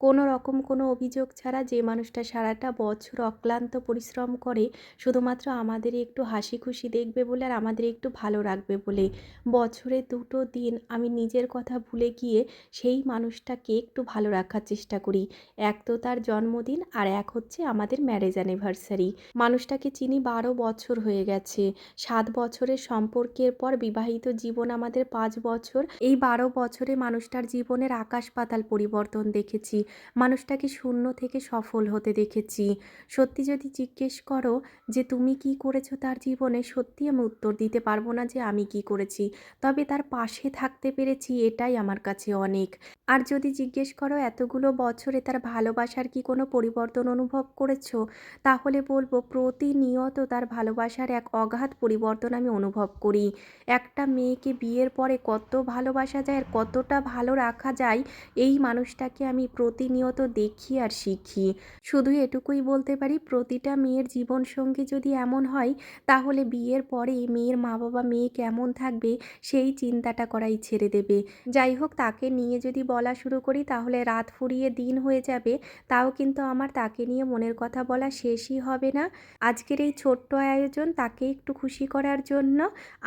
কোনো রকম কোনো অভিযোগ ছাড়া যে মানুষটা সারাটা বছর অক্লান্ত পরিশ্রম করে শুধুমাত্র আমাদের একটু হাসি খুশি দেখবে বলে আর আমাদের একটু ভালো রাখবে বলে, বছরে 2টো দিন আমি নিজের কথা ভুলে গিয়ে সেই মানুষটাকে একটু ভালো রাখার চেষ্টা করি। এক তো তার জন্মদিন আর এক হচ্ছে আমাদের ম্যারেজ অ্যানিভার্সারি। মানুষটাকে চিনি 12 বছর হয়ে গেছে। 7 বছরের সম্পর্কের পর বিবাহিত জীবন আমাদের 5 বছর। এই 12 বছরে মানুষটার জীবনের আকাশ পাতাল পরিবর্তন দেখেছি। মানুষটাকে শূন্য থেকে সফল হতে দেখেছি। সত্যি যদি জিজ্ঞেস করো যে তুমি কি করেছো তার জীবনে, সত্যি আমি উত্তর দিতে পারবো না যে আমি কি করেছি। তবে তার পাশে থাকতে পেরেছি, এটাই আমার কাছে অনেক। আর যদি জিজ্ঞেস করো এতগুলো বছরে তার ভালোবাসার কি কোনো পরিবর্তন অনুভব করেছো, তাহলে বলবো প্রতিনিয়ত তার ভালোবাসার এক অগাধ পরিবর্তন আমি অনুভব করি। একটা মেয়েকে বিয়ের পরে কত ভালোবাসা যায় আর কতটা ভালো রাখা যায়, এই মানুষটাকে আমি প্রতিনিয়ত দেখি আর শিখি। শুধু এটুকুই বলতে পারি, প্রতিটা মেয়ের জীবনসঙ্গী যদি এমন হয়, তাহলে বিয়ের পরে মেয়ের মা বাবা মেয়ে কেমন থাকবে সেই চিন্তাটা করাই ছেড়ে দেবে। যাই হোক, তাকে নিয়ে যদি বলা শুরু করি তাহলে রাত ফুরিয়ে দিন হয়ে যাবে, তাও কিন্তু আমার তাকে নিয়ে মনের কথা বলা শেষই হবে না। আজকের এই ছোট্ট আয়োজন তাকে একটু খুশি করার জন্য।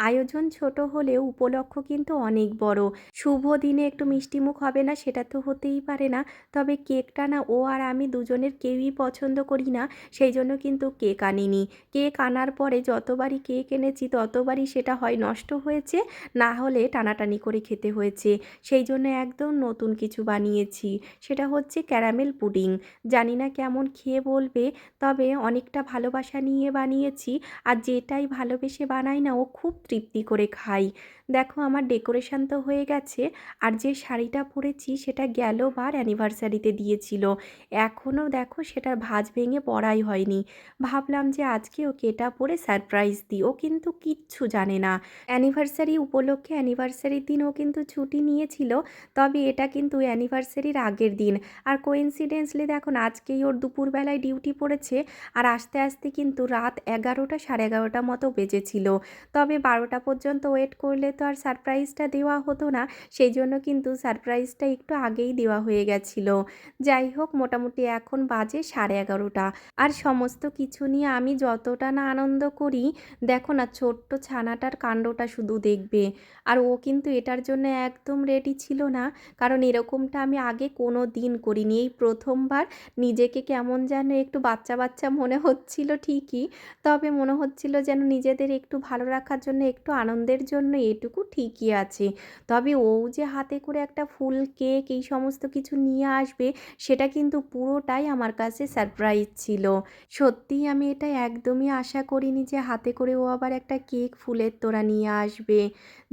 আয়োজন ছোট হলেও উপলক্ষ কিন্তু অনেক বড়। শুভ দিনে একটু মিষ্টিমুখ হবে না সেটা তো হতেই পারে না। তবে কেকটা না ও আর আমি দুজনের কেউই পছন্দ করি না, সেই জন্য কিন্তু কেক আনিনি। কেক আনার পরে যতবারই কেক এনেছি ততবারই সেটা হয় নষ্ট হয়েছে, না হলে টানাটানি করে খেতে হয়েছে। সেই জন্য একদম নতুন কিছু বানিয়েছি, সেটা হচ্ছে ক্যারামেল পুডিং। জানি না কেমন খেয়ে বলবে, তবে অনেকটা ভালোবাসা নিয়ে বানিয়েছি। আর যেটাই ভালোবেসে বানাই না ও খুব তৃপ্তি করে খায়। দেখো আমার ডেকোরেশন তো হয়ে গেছে, আর যে শাড়িটা পরেছি সেটা গেলবার অ্যানিভার্সারিতে দিয়েছিল, এখনও দেখো সেটার ভাঁজ ভেঙে পরাই হয়নি। ভাবলাম যে আজকে ওকে এটা পরে সারপ্রাইজ দিই, ও কিন্তু কিচ্ছু জানে না। অ্যানিভার্সারি উপলক্ষে অ্যানিভার্সারির দিন ও কিন্তু ছুটি নিয়েছিল, তবে এটা কিন্তু অ্যানিভার্সারির আগের দিন। আর কোইন্সিডেন্সলি দেখো না, আজকেই ওর দুপুরবেলায় ডিউটি পড়েছে, আর আস্তে আস্তে কিন্তু রাত 11টা 11:30 মতো বেজেছিল। তবে 12টা পর্যন্ত ওয়েট করলে তো আর সারপ্রাইজটা দেওয়া হতো না, সেই জন্য কিন্তু সারপ্রাইজটা একটু আগেই দেওয়া হয়ে গেছিল। যাই হোক, মোটামুটি এখন বাজে 11:30। আর সমস্ত কিছু নিয়ে আমি যতটা না আনন্দ করি, দেখো না ছোট্ট ছানাটার কাণ্ডটা শুধু দেখবে। আর ও কিন্তু এটার জন্য একদম রেডি ছিল না, কারণ এরকমটা আমি আগে কোনো দিন করিনি। এই প্রথমবার নিজেকে কেমন যেন একটু বাচ্চা বাচ্চা মনে হচ্ছিল ঠিকই, তবে মনে হচ্ছিল যেন নিজেদের একটু ভালো রাখার জন্য, একটু আনন্দের জন্য এটুকু ঠিকই আছে। তবে ও যে হাতে করে একটা ফুল কেক এই সমস্ত কিছু নিয়ে আসবে, সেটা কিন্তু পুরোটাই আমার কাছে সারপ্রাইজ ছিল। সত্যিই আমি এটা একদমই আশা করিনি যে হাতে করে ও আবার একটা কেক ফুলের তোড়া নিয়ে আসবে।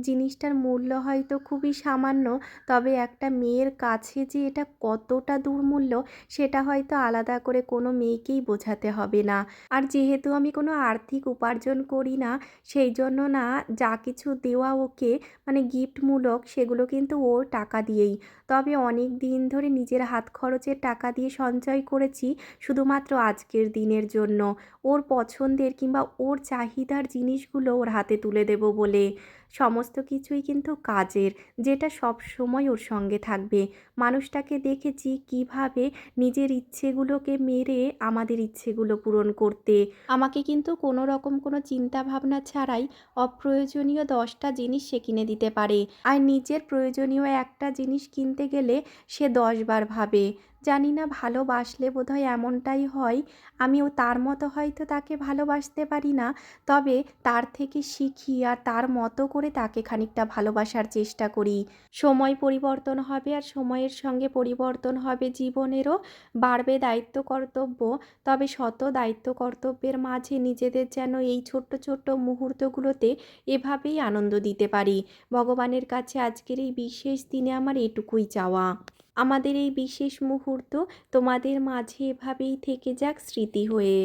জিনিসটার মূল্য হয়তো খুবই সামান্য, তবে একটা মেয়ের কাছে যে এটা কতটা দুর্মূল্য সেটা হয়তো আলাদা করে কোনো মেয়েকেই বোঝাতে হবে না। আর যেহেতু আমি কোনো আর্থিক উপার্জন করি না, সেই জন্য না যা কিছু দেওয়া ওকে মানে গিফটমূলক, সেগুলো কিন্তু ওর টাকা দিয়েই। তবে অনেক দিন ধরে নিজের হাত খরচের টাকা দিয়ে সঞ্চয় করেছি শুধুমাত্র আজকের দিনের জন্য, ওর পছন্দের কিংবা ওর চাহিদার জিনিসগুলো ওর হাতে তুলে দেব বলে। সমস্ত কিছুই কিন্তু কাজের, যেটা সব সময় ওর সঙ্গে থাকবে। মানুষটাকে দেখেছি কিভাবে নিজের ইচ্ছেগুলোকে মেরে আমাদের ইচ্ছেগুলো পূরণ করতে। আমাকে কিন্তু কোনো রকম কোনো চিন্তা ভাবনা ছাড়াই অপ্রয়োজনীয় 10টা জিনিস সে কিনে দিতে পারে, আর নিজের প্রয়োজনীয় একটা জিনিস কিনতে গেলে সে 10বার ভাবে। জানি না, ভালোবাসলে বোধহয় এমনটাই হয়। আমিও তার মতো হয়তো তাকে ভালোবাসতে পারি না, তবে তার থেকে শিখি আর তার মতো করে তাকে খানিকটা ভালোবাসার চেষ্টা করি। সময় পরিবর্তন হবে, আর সময়ের সঙ্গে পরিবর্তন হবে জীবনেরও, বাড়বে দায়িত্ব কর্তব্য। তবে শত দায়িত্ব কর্তব্যের মাঝে নিজেদের যেন এই ছোট্ট ছোট্ট মুহূর্তগুলোতে এভাবেই আনন্দ দিতে পারি। ভগবানের কাছে আজকের এই বিশেষ দিনে আমার এটুকুই চাওয়া, আমাদের এই বিশেষ মুহূর্ত তোমাদের মাঝে এভাবেই থেকে যাক স্মৃতি হয়ে।